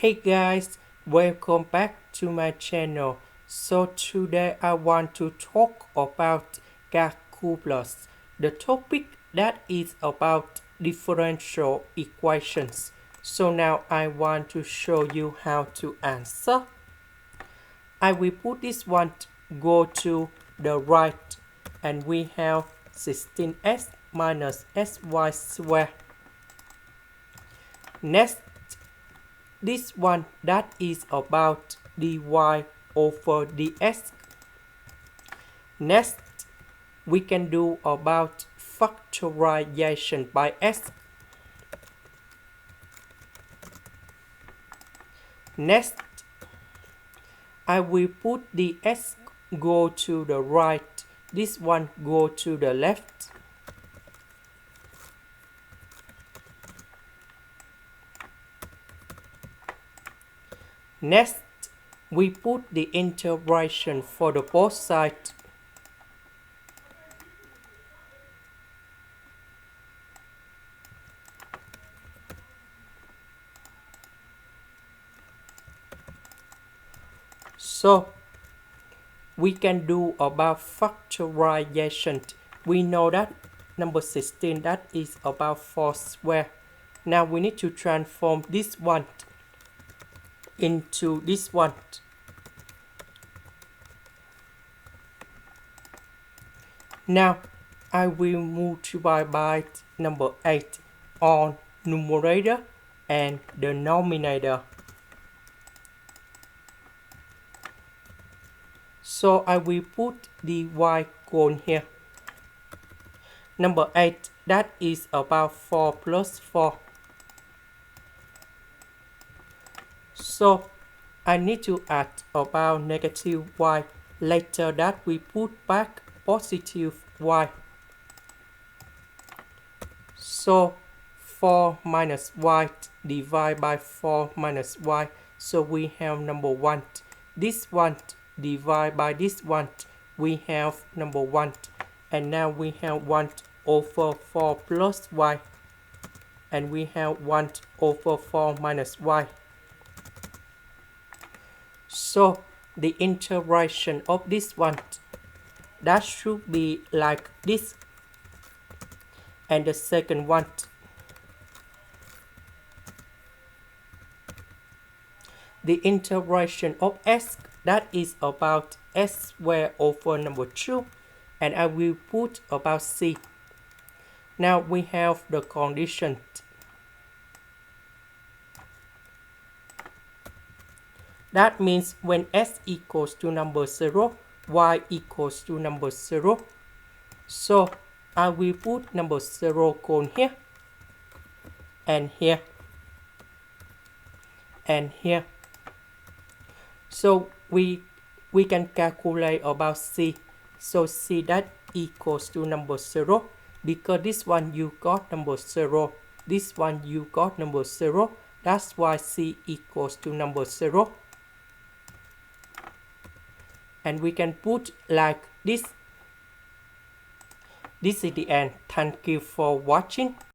Hey guys, welcome back to my channel. So today I want to talk about calculus, the topic that is about differential equations. So now I want to show you how to answer. I will put this one go to the right, and we have 16x minus sy squared. Next, this one that is about dy over dx. Next, we can do about factorization by s. Next, I will put the s go to the right, this one go to the left. Next, we put the integration for the both sides. So, we can do about factorization. We know that number 16, that is about 4 square. Now we need to transform this one into this one. Now I will multiply by number 8 on numerator and denominator. So I will put the y cone here. Number 8, that is about 4 plus 4. So I need to add about negative y. Later that we put back positive y. So 4 minus y divided by 4 minus y. So we have number 1. This one divided by this one, we have number 1. And now we have 1 over 4 plus y. And we have 1 over 4 minus y. So the integration of this one, that should be like this. And the second one, the integration of s, that is about s squared over number 2. And I will put about c. Now we have the condition. That means when s equals to number 0, y equals to number 0. So I will put number 0 cone here, and here, and here. So we can calculate about c. So c that equals to number 0, because this one you got number 0, this one you got number 0. That's why c equals to number 0. And we can put like this. This is the end. Thank you for watching.